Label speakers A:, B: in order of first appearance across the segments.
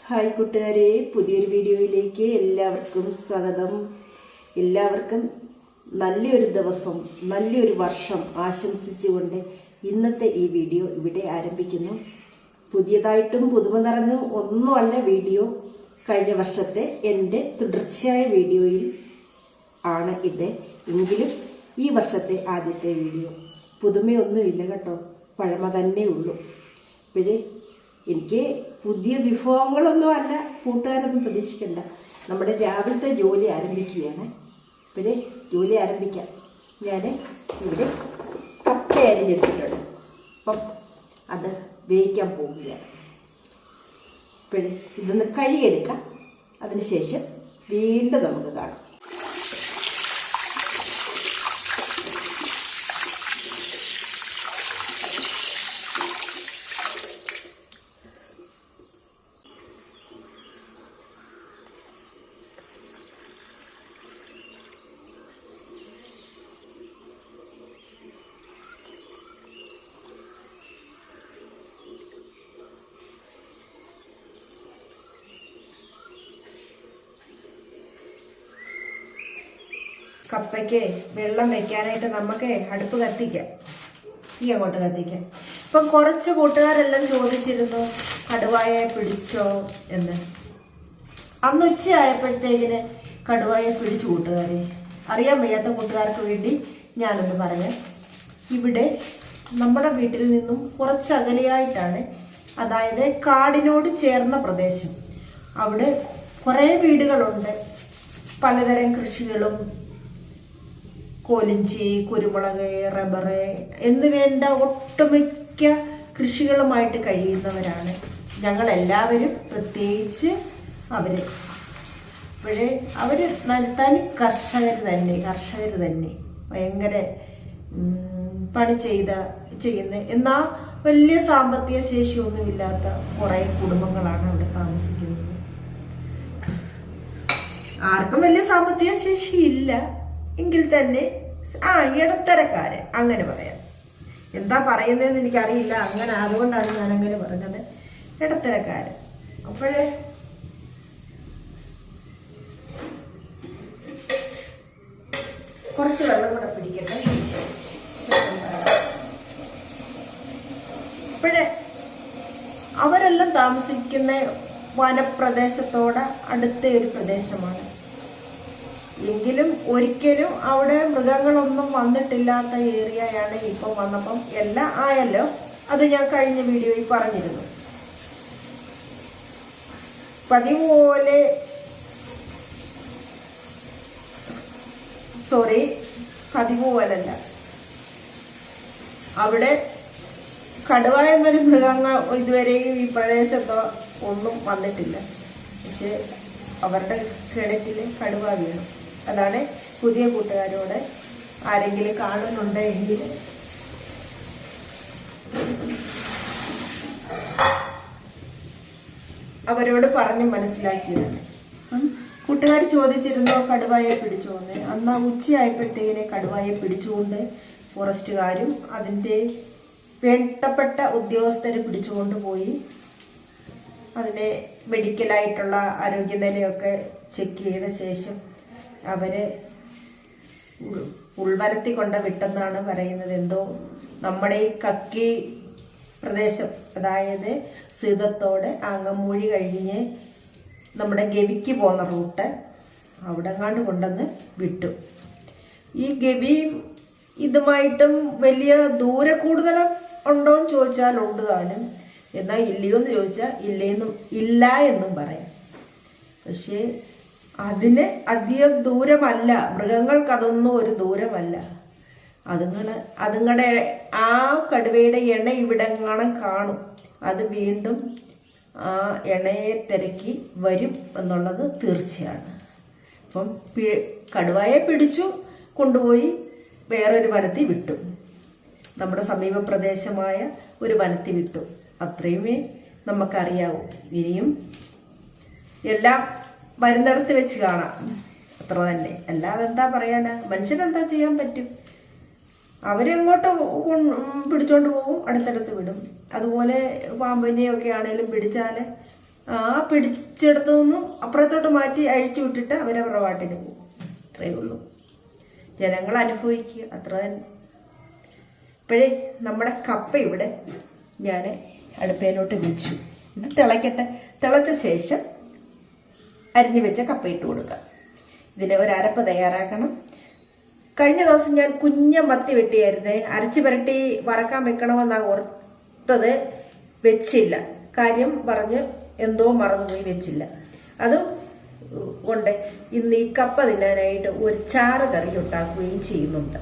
A: Hi കൂട്ടുകാരെ, പുതിയൊരു വീഡിയോയിലേക്ക് എല്ലാവർക്കും സ്വാഗതം. എല്ലാവർക്കും നല്ലൊരു ദിവസം, നല്ലൊരു വർഷം ആശംസിച്ചുകൊണ്ട് ഇന്നത്തെ ഈ വീഡിയോ ഇവിടെ ആരംഭിക്കുന്നു. പുതിയതായിട്ടും പുതുമ നിറഞ്ഞും ഒന്നുമല്ല വീഡിയോ. കഴിഞ്ഞ വർഷത്തെ എൻ്റെ തുടർച്ചയായ വീഡിയോയിൽ ആണ് ഇത്. എങ്കിലും ഈ വർഷത്തെ ആദ്യത്തെ വീഡിയോ. പുതുമയൊന്നുമില്ല കേട്ടോ, പഴമ തന്നെ ഉള്ളൂ. ഇപ്പോഴേ എനിക്ക് പുതിയ വിഭവങ്ങളൊന്നും അല്ല, കൂട്ടുകാരൊന്നും പ്രതീക്ഷിക്കണ്ട. നമ്മുടെ രാവിലത്തെ ജോലി ആരംഭിക്കുകയാണ്. ഇപ്പോഴേ ജോലി ആരംഭിക്കാം. ഞാൻ ഇവിടെ കപ്പ അരിഞ്ഞെടുത്തിട്ടുണ്ട്. അപ്പം അത് വേവിക്കാൻ പോവുകയാണ്. ഇപ്പോഴേ ഇതൊന്ന് കഴുകിയെടുക്കാം. അതിനുശേഷം വീണ്ടും നമുക്ക് കാണാം. കപ്പയ്ക്ക് വെള്ളം വെക്കാനായിട്ട് നമുക്ക് അടുപ്പ് കത്തിക്കാം. ഈ അങ്ങോട്ട് കത്തിക്കാം. ഇപ്പം കുറച്ച് കൂട്ടുകാരെല്ലാം ചോദിച്ചിരുന്നു കടുവായെ പിടിച്ചോ എന്ന്. അന്ന് ഉച്ചയായപ്പോഴത്തേക്കിന് കടുവായെ പിടിച്ചു. കൂട്ടുകാരെ, അറിയാൻ വയ്യാത്ത കൂട്ടുകാർക്ക് വേണ്ടി ഞാനൊന്ന് പറഞ്ഞു. ഇവിടെ നമ്മുടെ വീട്ടിൽ നിന്നും കുറച്ച് അകലെയായിട്ടാണ്, അതായത് കാടിനോട് ചേർന്ന പ്രദേശം. അവിടെ കുറേ വീടുകളുണ്ട്. പലതരം കൃഷികളും, കോലിഞ്ചി, കുരുമുളക്, റബ്ബർ എന്നുവേണ്ട ഒട്ടുമിക്ക കൃഷികളുമായിട്ട് കഴിയുന്നവരാണ് ഞങ്ങളെല്ലാവരും. പ്രത്യേകിച്ച് അപ്പോഴേ അവർ തനി കർഷകർ തന്നെ ഭയങ്കര പണി ചെയ്യുന്ന, എന്നാൽ വലിയ സാമ്പത്തിക ശേഷിയൊന്നുമില്ലാത്ത കുറേ കുടുംബങ്ങളാണ് അവിടെ താമസിക്കുന്നത്. ആർക്കും വലിയ സാമ്പത്തിക ശേഷി ഇല്ല എങ്കിൽ തന്നെ ഇടത്തരക്കാര്, അങ്ങനെ പറയാം. എന്താ പറയുന്നതെന്ന് എനിക്കറിയില്ല. അങ്ങനെ അതുകൊണ്ടാണ് ഞാൻ അങ്ങനെ പറഞ്ഞത്, ഇടത്തരക്കാര്. അപ്പോഴേ കുറച്ച് വെള്ളം കൂടെ പിടിക്കട്ടെ. അപ്പോഴേ അവരെല്ലാം താമസിക്കുന്ന വനപ്രദേശത്തോടെ അടുത്ത ഒരു പ്രദേശമാണ്. എങ്കിലും ഒരിക്കലും അവിടെ മൃഗങ്ങളൊന്നും വന്നിട്ടില്ലാത്ത ഏരിയയാണ്. ഇപ്പം വന്നപ്പം എല്ലാം ആയല്ലോ. അത് ഞാൻ കഴിഞ്ഞ വീഡിയോയിൽ പറഞ്ഞിരുന്നു. പതിവ് പോലല്ല, അവിടെ കടുവ എന്നൊരു മൃഗങ്ങൾ ഇതുവരെയും ഈ പ്രദേശത്തോ ഒന്നും വന്നിട്ടില്ല. പക്ഷെ അവരുടെ കിണറ്റിൽ കടുവ വീണു. അതാണ് പുതിയ കൂട്ടുകാരോട് ആരെങ്കിലും കാണുന്നുണ്ടെങ്കിൽ അവരോട് പറഞ്ഞ് മനസ്സിലാക്കിയതാണ്. കൂട്ടുകാർ ചോദിച്ചിരുന്നോ കടുവയെ പിടിച്ചോന്ന്. അന്ന് ഉച്ചയായപ്പോഴത്തേനെ കടുവയെ പിടിച്ചുകൊണ്ട് ഫോറസ്റ്റുകാരും അതിൻ്റെ വേണ്ടപ്പെട്ട ഉദ്യോഗസ്ഥരെ പിടിച്ചുകൊണ്ട് പോയി. അതിനെ മെഡിക്കലായിട്ടുള്ള ആരോഗ്യനിലയൊക്കെ ചെക്ക് ചെയ്ത ശേഷം അവരെ ഉൾവരത്തി കൊണ്ട് വിട്ടെന്നാണ് പറയുന്നത്. എന്തോ നമ്മുടെ ഈ കക്കി പ്രദേശം, അതായത് സീതത്തോടെ അങ്ങമൂഴി കഴിഞ്ഞ് നമ്മുടെ ഗവിക്ക് പോകുന്ന റൂട്ട്, അവിടെ എങ്ങാണ്ട് കൊണ്ടുവന്ന് വിട്ടു. ഈ ഗവിയും ഇതുമായിട്ടും വലിയ ദൂരെ കൂടുതൽ ഉണ്ടോയെന്ന് ചോദിച്ചാൽ ഉണ്ട് താനും. എന്നാൽ ഇല്ലയോ എന്ന് ചോദിച്ചാൽ ഇല്ല എന്നും പറയാം. പക്ഷേ അതിന് അധികം ദൂരമല്ല. മൃഗങ്ങൾക്ക് അതൊന്നും ഒരു ദൂരമല്ല. അതുങ്ങളുടെ ആ കടുവയുടെ എണ ഇവിടെങ്ങാനും കാണും. അത് വീണ്ടും ആ എണയെ തിരക്കി വരും എന്നുള്ളത് തീർച്ചയാണ്. അപ്പം കടുവയെ പിടിച്ചു കൊണ്ടുപോയി വേറൊരു വനത്തിൽ വിട്ടു. നമ്മുടെ സമീപ പ്രദേശമായ ഒരു വനത്തിൽ വിട്ടു. അത്രയുമേ നമുക്കറിയാവൂ. ഇനിയും എല്ലാം വരുന്നിടത്ത് വെച്ച് കാണാം, അത്ര തന്നെ. അല്ലാതെ എന്താ പറയാനാ, മനുഷ്യനെന്താ ചെയ്യാൻ പറ്റും? അവരെങ്ങോട്ട് പിടിച്ചോണ്ട് പോകും, അടുത്തടുത്ത് വിടും. അതുപോലെ പാമ്പിനെയൊക്കെ ആണെങ്കിലും പിടിച്ചാൽ ആ പിടിച്ചെടുത്തൊന്നും അപ്പുറത്തോട്ട് മാറ്റി അഴിച്ചു വിട്ടിട്ട് അവരവരുടെ പാട്ടിന് പോകും. അത്രയേ ഉള്ളൂ. ജനങ്ങൾ അനുഭവിക്കുക, അത്ര തന്നെ. ഇപ്പോഴേ നമ്മുടെ കപ്പ ഇവിടെ ഞാൻ അടുപ്പയിലോട്ട് വെച്ചു. ഇത് തിളയ്ക്കട്ടെ. തിളച്ച ശേഷം അരിഞ്ഞു വെച്ച കപ്പ ഇട്ട് കൊടുക്കാം. ഇതിന് ഒരു അരപ്പ് തയ്യാറാക്കണം. കഴിഞ്ഞ ദിവസം ഞാൻ കുഞ്ഞ മത്തി വെട്ടിയായിരുന്നേ. അരച്ചു പുരട്ടി വറക്കാൻ വെക്കണമെന്നാണ് ഓർത്തത്. വെച്ചില്ല. കാര്യം പറഞ്ഞ് എന്തോ മറന്നുപോയി, വെച്ചില്ല. അത് കൊണ്ട് ഇന്ന് ഈ കപ്പ തിന്നാനായിട്ട് ഒരു ചാറ് കറി ഉണ്ടാക്കുകയും ചെയ്യുന്നുണ്ട്.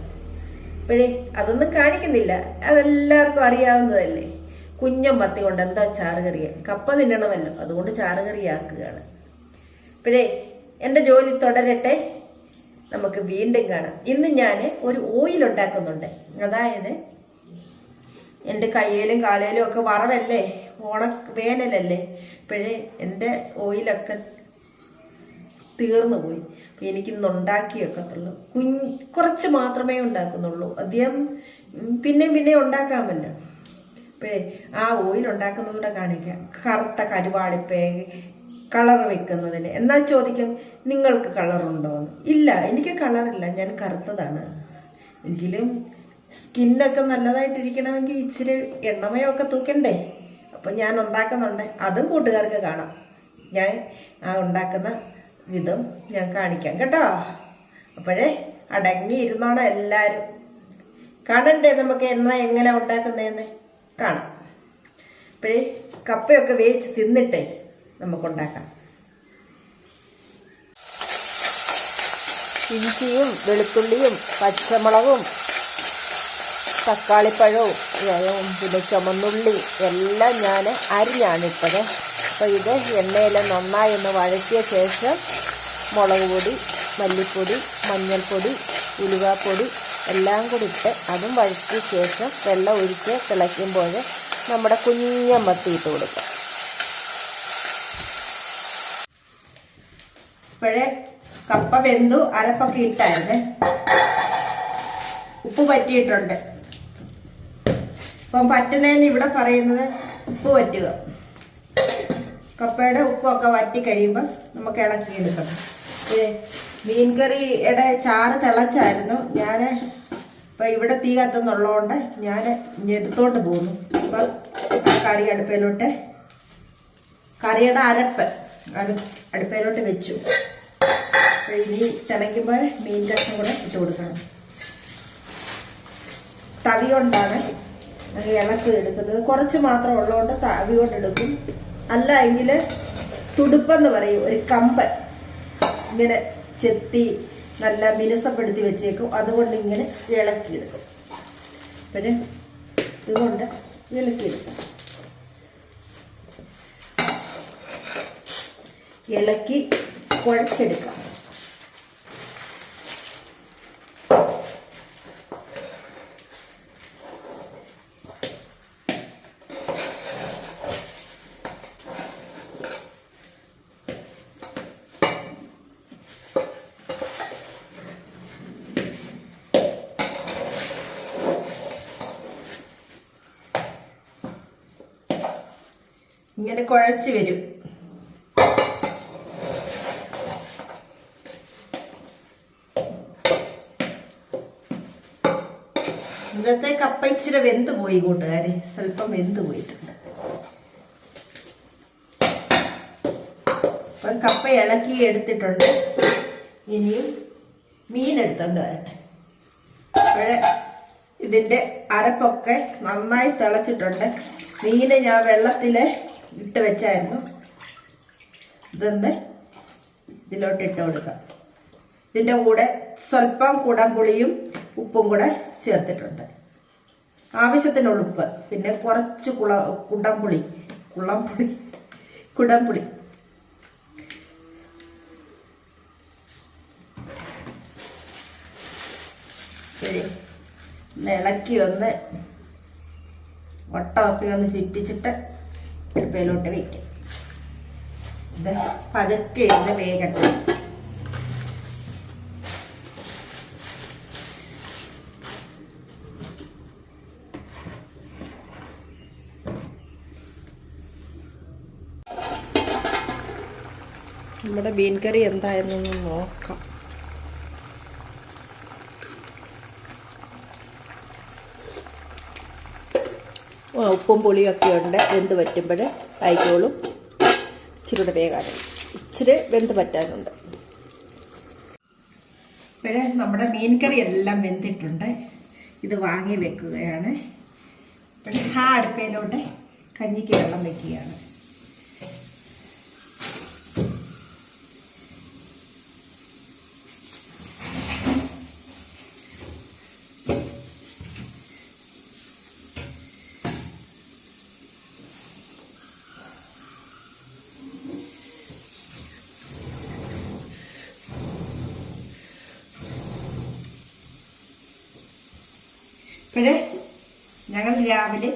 A: അപ്പോഴേ അതൊന്നും കാണിക്കുന്നില്ല, അതെല്ലാവർക്കും അറിയാവുന്നതല്ലേ. കുഞ്ഞം മത്തി കൊണ്ട് എന്താ ചാറ് കറിയ? കപ്പ തിന്നണമല്ലോ, അതുകൊണ്ട് ചാറ് കറിയാക്കുകയാണ്. അപ്പോഴേ എൻ്റെ ജോലി തുടരട്ടെ, നമുക്ക് വീണ്ടും കാണാം. ഇന്ന് ഞാൻ ഒരു ഓയിൽ ഉണ്ടാക്കുന്നുണ്ട്. അതായത് എൻ്റെ കയ്യിലും കാലയിലും ഒക്കെ വറവല്ലേ, വേനലല്ലേ. ഇപ്പോഴേ എൻ്റെ ഓയിലൊക്കെ തീർന്നു പോയി. അപ്പം എനിക്കിന്ന് ഉണ്ടാക്കി വെക്കത്തുള്ളൂ. കുറച്ച് മാത്രമേ ഉണ്ടാക്കുന്നുള്ളൂ. അധികം പിന്നെ ഉണ്ടാക്കാമല്ലോ. അപ്പോഴേ ആ ഓയിൽ ഉണ്ടാക്കുന്നതൂടെ കാണിക്കാം. കറുത്ത കരുവാളിപ്പേ കളർ വെക്കുന്നതിന്. എന്നാൽ ചോദിക്കും, നിങ്ങൾക്ക് കളറുണ്ടോയെന്ന്. ഇല്ല, എനിക്ക് കളറില്ല, ഞാൻ കറുത്തതാണ്. എങ്കിലും സ്കിന്നൊക്കെ നല്ലതായിട്ടിരിക്കണമെങ്കിൽ ഇച്ചിരി എണ്ണമയൊക്കെ തൂക്കണ്ടേ. അപ്പം ഞാൻ ഉണ്ടാക്കുന്നുണ്ട്, അതും കൂട്ടുകാർക്ക് കാണാം. ഞാൻ ആ ഉണ്ടാക്കുന്ന വിധം ഞാൻ കാണിക്കാം കേട്ടോ. അപ്പോഴേ അടങ്ങിയിരുന്നോണം എല്ലാവരും. കാണണ്ടേ നമുക്ക് എണ്ണ എങ്ങനെ ഉണ്ടാക്കുന്നതെന്ന് കാണാം. അപ്പോഴേ കപ്പയൊക്കെ വേവിച്ച് തിന്നിട്ടേ നമുക്കുണ്ടാക്കാം. ഇഞ്ചിയും വെളുത്തുള്ളിയും പച്ചമുളകും തക്കാളിപ്പഴവും പിന്നെ ചുമന്നുള്ളി എല്ലാം ഞാൻ അരിഞ്ഞാണിട്ടത്. അപ്പോൾ ഇത് എണ്ണയിൽ നന്നായി ഒന്ന് വഴറ്റിയ ശേഷം മുളക് പൊടി, മല്ലിപ്പൊടി, മഞ്ഞൾപ്പൊടി, ഉലുവാപ്പൊടി എല്ലാം കൂടി ഇട്ട് അതും വഴറ്റിയ ശേഷം വെള്ളം ഒഴിച്ച് തിളയ്ക്കുമ്പോൾ നമ്മുടെ കുഞ്ഞമത്തി ഇട്ട് കൊടുക്കാം. ഇപ്പോഴേ കപ്പ വെന്തു, അരപ്പൊക്കെ ഇട്ടായിരുന്നേ. ഉപ്പ് പറ്റിയിട്ടുണ്ട്. ഇപ്പം പറ്റുന്നതിന് ഇവിടെ പറയുന്നത് ഉപ്പ് പറ്റുക. കപ്പയുടെ ഉപ്പൊക്കെ വറ്റി കഴിയുമ്പോൾ നമുക്ക് ഇളക്കിയെടുക്കണം. മീൻകറിയുടെ ചാറ് തിളച്ചായിരുന്നു. ഞാൻ ഇപ്പം ഇവിടെ തീ കത്തുന്നുള്ളതുകൊണ്ട് ഞാൻ എടുത്തോണ്ട് പോന്നു. അപ്പം കറി അടുപ്പയിലോട്ട്, കറിയുടെ അരപ്പ് അടുപ്പയിലോട്ട് വെച്ചു. ഇനി തിളയ്ക്കുമ്പോൾ മീൻ കഷ്ണം കൂടെ ഇട്ട് കൊടുക്കണം. തവി കൊണ്ടാണ് ഇളക്കി എടുക്കുന്നത്. കുറച്ച് മാത്രം ഉള്ളതുകൊണ്ട് തവി കൊണ്ട് എടുക്കും. അല്ല എങ്കിൽ തുടുപ്പെന്ന് പറയും, ഒരു കമ്പ് ഇങ്ങനെ ചെത്തി നല്ല മിനുസപ്പെടുത്തി വെച്ചേക്കും. അതുകൊണ്ട് ഇങ്ങനെ ഇളക്കിയെടുക്കും. പിന്നെ ഇതുകൊണ്ട് ഇളക്കിയെടുക്കും. ഇളക്കി കുഴച്ചെടുക്കാം. ഇങ്ങനെ കുഴച്ച് വരും. ഇന്നത്തെ കപ്പ ഇച്ചിരി വെന്ത് പോയി കൂട്ടുകാരെ, സ്വല്പം വെന്ത് പോയിട്ടുണ്ട്. അപ്പം കപ്പ ഇളക്കി എടുത്തിട്ടുണ്ട്. ഇനിയും മീൻ എടുത്തോണ്ട് വരട്ടെ. അപ്പോഴേ ഇതിൻ്റെ അരപ്പൊക്കെ നന്നായി തിളച്ചിട്ടുണ്ട്. മീന് ഞാൻ വെള്ളത്തിൽ ഇട്ട് വെച്ചായിരുന്നു. ഇതൊന്ന് ഇതിലോട്ട് ഇട്ട് കൊടുക്കാം. ഇതിൻ്റെ കൂടെ സ്വല്പം കുടംപുളിയും ഉപ്പും കൂടെ ചേർത്തിട്ടുണ്ട്. ആവശ്യത്തിനുള്ള ഉപ്പ്, പിന്നെ കുറച്ച് കുടംപുളി ശരി. ഇളക്കി ഒന്ന് വട്ടമൊക്കെ ഒന്ന് ചുറ്റിച്ചിട്ട് അടുപ്പയിലോട്ട് വയ്ക്കാം. ഇത് പതുക്കെ ഇരുന്ന് വേഗട്ടെ. നമ്മുടെ മീൻ കറി എന്തായെന്നൊന്ന് നോക്കാം. ഉപ്പും പുളിയൊക്കെ ഉണ്ട്. വെന്ത് പറ്റുമ്പോൾ ആയിക്കോളും. ഇച്ചിരി കൂടെ വേകാനും ഇച്ചിരി വെന്ത് പറ്റാനുണ്ട്. ഇപ്പോഴേ നമ്മുടെ മീൻ കറി എല്ലാം വെന്തിട്ടുണ്ട്. ഇത് വാങ്ങി വെക്കുകയാണ്. പിന്നെ ആ അടുപ്പയിലോട്ട് കഞ്ഞിക്ക് വെള്ളം വെക്കുകയാണ്. ഇപ്പോഴേ ഞങ്ങൾ രാവിലെ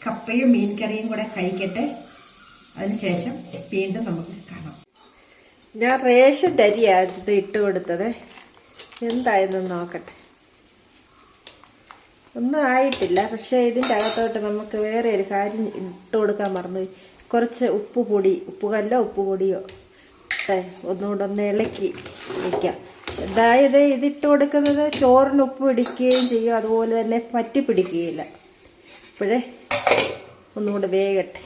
A: കപ്പയും മീൻ കറിയും കൂടെ കഴിക്കട്ടെ. അതിനുശേഷം വീണ്ടും നമുക്ക് കാണാം. ഞാൻ റേഷൻ അരിയാണ് ഇത് ഇട്ട് കൊടുത്തത്. എന്തായെന്ന് നോക്കട്ടെ. ഒന്നും ആയിട്ടില്ല. പക്ഷേ ഇതിൻ്റെ അകത്തോട്ട് നമുക്ക് വേറെ ഒരു കാര്യം ഇട്ട് കൊടുക്കാൻ മറന്നു. കുറച്ച് ഉപ്പ് പൊടിയോ ഒന്നുകൂടെ ഒന്ന് ഇളക്കി വയ്ക്കാം. അതായത് ഇതിട്ട് കൊടുക്കുന്നത് ചോറിന് ഉപ്പ് പിടിക്കുകയും ചെയ്യും, അതുപോലെ തന്നെ പറ്റി പിടിക്കുകയില്ല. ഇപ്പോഴേ ഒന്നുകൂടെ വേഗട്ടെ.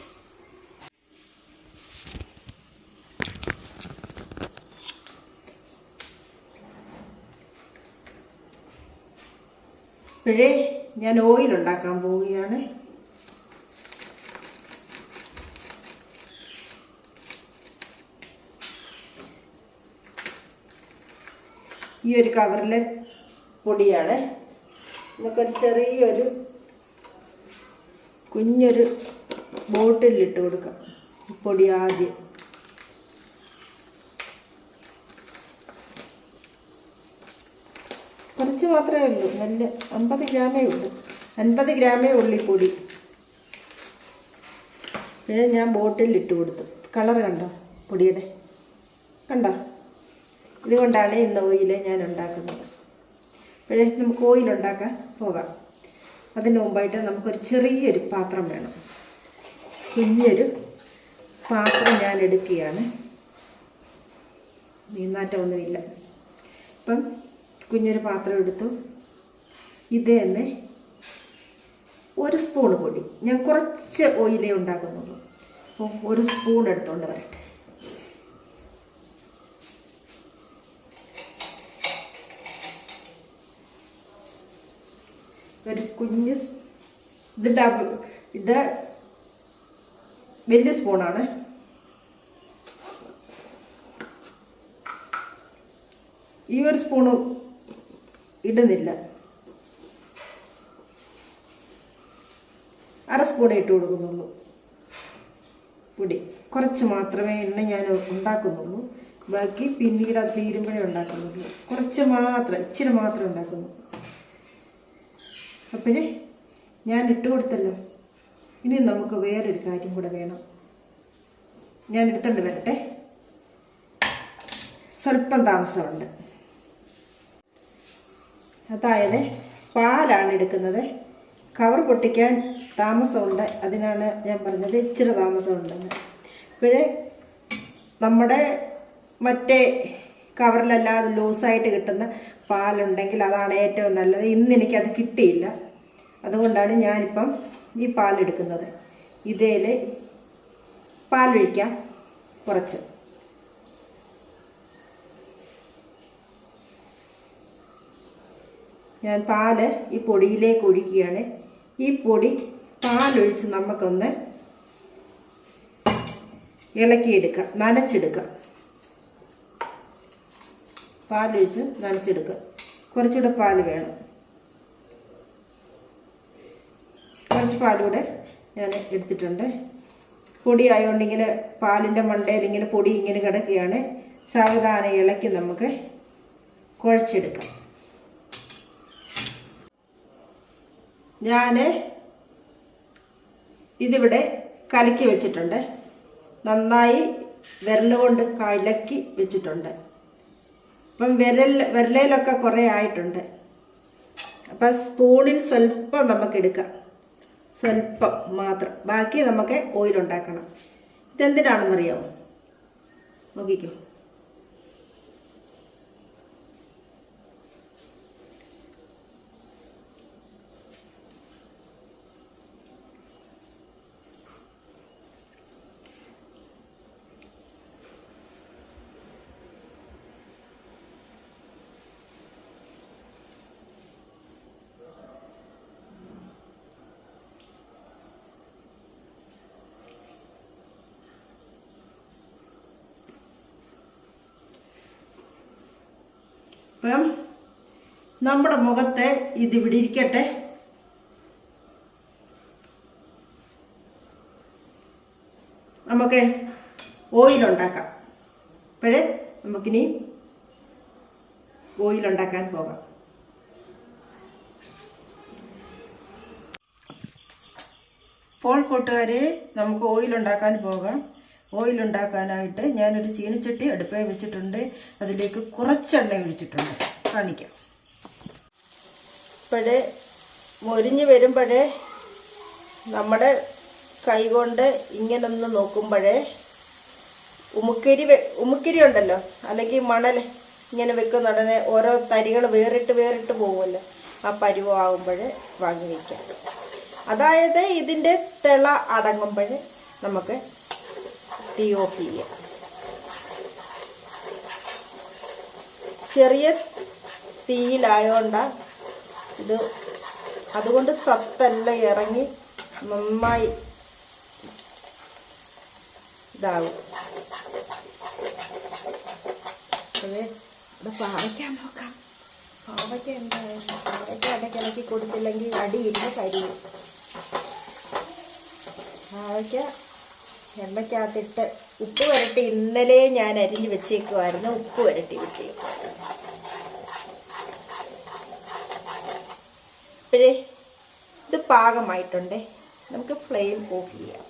A: ഇപ്പോഴേ ഞാൻ ഓയിൽ ഉണ്ടാക്കാൻ പോവുകയാണ്. ഈ ഒരു കവറിലെ പൊടിയാണ്. നമുക്കൊരു ചെറിയൊരു കുഞ്ഞൊരു ബോട്ടിലിട്ട് കൊടുക്കാം പൊടി ആദ്യം. കുറച്ച് മാത്രമേ ഉള്ളൂ. നല്ല 50 ഗ്രാമേ ഉള്ളൂ. 50 ഗ്രാമേ ഉള്ളൂ ഈ പൊടി. പിന്നെ ഞാൻ ബോട്ടിലിട്ട് കൊടുത്തു. കളർ കണ്ടോ പൊടിയുടെ? കണ്ടോ? ഇതുകൊണ്ടാണ് ഇന്ന് ഓയിൽ ഞാൻ ഉണ്ടാക്കുന്നത്. അപ്പോഴേ നമുക്ക് ഓയിൽ ഉണ്ടാക്കാൻ പോകാം. അതിന് മുമ്പായിട്ട് നമുക്കൊരു ചെറിയൊരു പാത്രം വേണം. കുഞ്ഞൊരു പാത്രം ഞാൻ എടുക്കുകയാണ്. നീന്നാറ്റമൊന്നുമില്ല. അപ്പം കുഞ്ഞൊരു പാത്രം എടുത്തു. ഇത് തന്നെ 1 സ്പൂൺ പൊടി. ഞാൻ കുറച്ച് ഓയിലേ ഉണ്ടാക്കുന്നുള്ളൂ. അപ്പോൾ 1 സ്പൂൺ എടുത്തുകൊണ്ട് വരട്ടെ. ഒരു കുഞ്ഞ് ഇത് വലിയ സ്പൂണാണ്. ഈ 1 സ്പൂണ് ഇടുന്നില്ല. 1/2 സ്പൂണേ ഇട്ട് കൊടുക്കുന്നുള്ളൂ പൊടി. കുറച്ച് മാത്രമേ എണ്ണ ഞാൻ ഉണ്ടാക്കുന്നുള്ളൂ. ബാക്കി പിന്നീട് അത് തീരുമ്പോഴേ ഉണ്ടാക്കുന്നുള്ളൂ. കുറച്ച് മാത്രം, ഇച്ചിരി മാത്രമേ ഉണ്ടാക്കുന്നു. അപ്പോഴേ ഞാൻ ഇട്ട് കൊടുത്തല്ലോ. ഇനി നമുക്ക് വേറൊരു കാര്യം കൂടെ വേണം. ഞാൻ എടുത്തോണ്ട് വരട്ടെ. സ്വല്പം താമസമുണ്ട്. അതായത് പാലാണ് എടുക്കുന്നത്. കവർ പൊട്ടിക്കാൻ താമസമുണ്ട്. അതിനാണ് ഞാൻ പറഞ്ഞത് ഇച്ചിരി താമസമുണ്ടെന്ന്. ഇപ്പോഴേ നമ്മുടെ മറ്റേ കവറിലല്ലാതെ ലൂസായിട്ട് കിട്ടുന്ന പാലുണ്ടെങ്കിൽ അതാണ് ഏറ്റവും നല്ലത്. ഇന്ന് എനിക്കത് കിട്ടിയില്ല. അതുകൊണ്ടാണ് ഞാനിപ്പം ഈ പാലെടുക്കുന്നത്. ഇതിൽ പാലൊഴിക്കാം കുറച്ച്. ഞാൻ പാല് ഈ പൊടിയിലേക്ക് ഒഴിക്കുകയാണ്. ഈ പൊടി പാലൊഴിച്ച് നമുക്കൊന്ന് ഇളക്കിയെടുക്കാം, നനച്ചെടുക്കാം. പാലൊഴിച്ച് നനച്ചെടുക്കുക. കുറച്ചുകൂടെ പാല് വേണം. കുറച്ച് പാലൂടെ ഞാൻ എടുത്തിട്ടുണ്ട്. പൊടി ആയതുകൊണ്ട് ഇങ്ങനെ പാലിൻ്റെ മണ്ടയിൽ ഇങ്ങനെ പൊടി ഇങ്ങനെ കിടക്കുകയാണ്. സാവധാനം ഇളക്കി നമുക്ക് കുഴച്ചെടുക്കാം. ഞാൻ ഇതിവിടെ കലക്കി വെച്ചിട്ടുണ്ട്. നന്നായി വിരലുകൊണ്ട് കലക്കി വെച്ചിട്ടുണ്ട്. അപ്പം വിരലയിലൊക്കെ കുറേ ആയിട്ടുണ്ട്. അപ്പം സ്പൂണിൽ സ്വല്പം നമുക്ക് എടുക്കാം. സ്വല്പം മാത്രം. ബാക്കി നമുക്ക് ഓയിലുണ്ടാക്കണം. ഇതെന്തിനാണെന്നറിയാമോ? നോക്കിക്കോ. അപ്പം നമ്മുടെ മുഖത്തെ ഇതിവിടെ ഇരിക്കട്ടെ. നമുക്ക് ഓയിലുണ്ടാക്കാം. അപ്പോഴേ നമുക്കിനി ഓയിലുണ്ടാക്കാൻ പോകാം. അപ്പോൾ കൂട്ടുകാരെ, നമുക്ക് ഓയിലുണ്ടാക്കാൻ പോകാം. ഓയിലുണ്ടാക്കാനായിട്ട് ഞാനൊരു ചീനച്ചട്ടി അടുപ്പിൽ വെച്ചിട്ടുണ്ട്. അതിലേക്ക് കുറച്ച് എണ്ണ ഒഴിച്ചിട്ടുണ്ട്, കാണിക്കാം. ഇപ്പോഴേ മൊരിഞ്ഞ് വരുമ്പോഴേ നമ്മുടെ കൈകൊണ്ട് ഇങ്ങനൊന്ന് നോക്കുമ്പോഴേ ഉമുക്കിരി ഉണ്ടല്ലോ, അല്ലെങ്കിൽ മണൽ ഇങ്ങനെ വെക്കുന്ന ഉടനെ ഓരോ തരികൾ വേറിട്ട് പോകുമല്ലോ, ആ പരുവാകുമ്പോഴേ വാങ്ങി വയ്ക്കാം. അതായത് ഇതിൻ്റെ തിള അടങ്ങുമ്പോൾ നമുക്ക് തീ ഓഫ് ചെയ്യാം. ചെറിയ തീയിലായോണ്ടാണ് ഇത്, അതുകൊണ്ട് സത്തെല്ലാം ഇറങ്ങി നന്നായി ഇതാവും. അതെ, ഇത് പാവയ്ക്കാൻ നോക്കാം. പാവയ്ക്ക എന്തായാലും പാവയ്ക്ക ഇടയ്ക്കിളക്കി കൊടുത്തില്ലെങ്കിൽ അടിയിരുന്ന് കരിയും. പാവയ്ക്ക എണ്ണയ്ക്കകത്തിട്ട് ഉപ്പ് വരട്ടി ഇന്നലെ ഞാൻ അരിഞ്ഞ് വെച്ചേക്കുമായിരുന്നു. ഉപ്പ് വരട്ടി വെച്ചേക്കുമായിരുന്നു. ഇപ്പോഴേ ഇത് പാകമായിട്ടുണ്ടേ, നമുക്ക് ഫ്ലെയിം ഓഫ് ചെയ്യാം.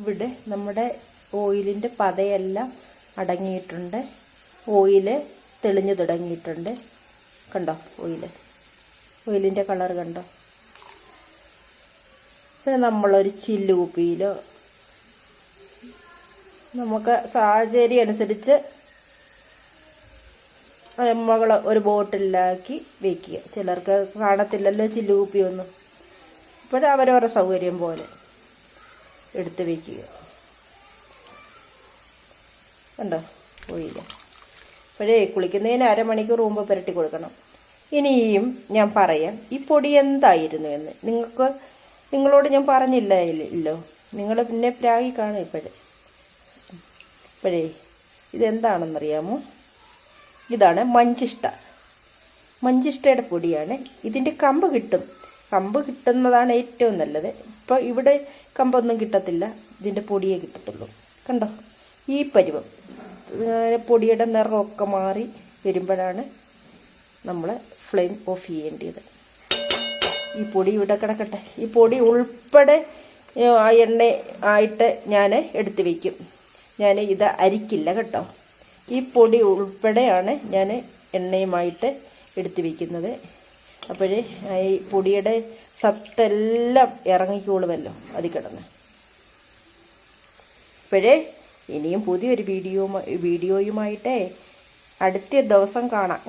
A: ഇവിടെ നമ്മുടെ ഓയിലിൻ്റെ പതയെല്ലാം അടങ്ങിയിട്ടുണ്ട്. ഓയില് തെളിഞ്ഞു തുടങ്ങിയിട്ടുണ്ട്. കണ്ടോ ഓയിലിൻ്റെ കളർ കണ്ടോ? പിന്നെ നമ്മളൊരു ചില്ല് കുപ്പിയിലോ നമുക്ക് സാഹചര്യം അനുസരിച്ച് നമ്മൾ ഒരു ബോട്ടിലാക്കി വയ്ക്കുക. ചിലർക്ക് കാണത്തില്ലല്ലോ ചില്ല് കുപ്പിയൊന്നും. ഇപ്പോൾ അവരവരുടെ സൗകര്യം പോലെ എടുത്ത് വയ്ക്കുക. കണ്ടോ ഓയിൽ? ഇപ്പോഴേ കുളിക്കുന്നതിന് അരമണിക്കൂർ മുമ്പ് പുരട്ടി കൊടുക്കണം. ഇനിയും ഞാൻ പറയാം ഈ പൊടി എന്തായിരുന്നു എന്ന്. നിങ്ങളോട് ഞാൻ പറഞ്ഞില്ലല്ലോ, നിങ്ങൾ പിന്നെ പ്രാഗി കാണും. ഇപ്പോഴേ ഇതെന്താണെന്നറിയാമോ? ഇതാണ് മഞ്ചിഷ്ടയുടെ പൊടിയാണ്. ഇതിൻ്റെ കമ്പ് കിട്ടും. കമ്പ് കിട്ടുന്നതാണ് ഏറ്റവും നല്ലത്. ഇപ്പോൾ ഇവിടെ കമ്പൊന്നും കിട്ടത്തില്ല, ഇതിൻ്റെ പൊടിയേ കിട്ടത്തുള്ളൂ. കണ്ടോ ഈ പരുവം? പൊടിയുടെ നിറമൊക്കെ മാറി വരുമ്പോഴാണ് നമ്മൾ ഫ്ലെയിം ഓഫ് ചെയ്യേണ്ടത്. ഈ പൊടി ഇവിടെ കിടക്കട്ടെ. ഈ പൊടി ഉൾപ്പെടെ എണ്ണ ആയിട്ട് ഞാൻ എടുത്ത് വയ്ക്കും. ഞാൻ ഇത് അരിക്കില്ല കേട്ടോ. ഈ പൊടി ഉൾപ്പെടെയാണ് ഞാൻ എണ്ണയുമായിട്ട് എടുത്ത് വയ്ക്കുന്നത്. അപ്പോഴേ ഈ പൊടിയുടെ സത്തെല്ലാം ഇറങ്ങിക്കോളുമല്ലോ അതിൽ കിടന്ന്. ഇപ്പോഴേ ഇനിയും പുതിയൊരു വീഡിയോയുമായിട്ടേ അടുത്ത ദിവസം കാണാം.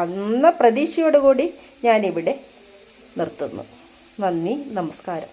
A: അന്ന പ്രതീക്ഷയോടുകൂടി ഞാനിവിടെ നിർത്തുന്നു. നന്ദി, നമസ്കാരം.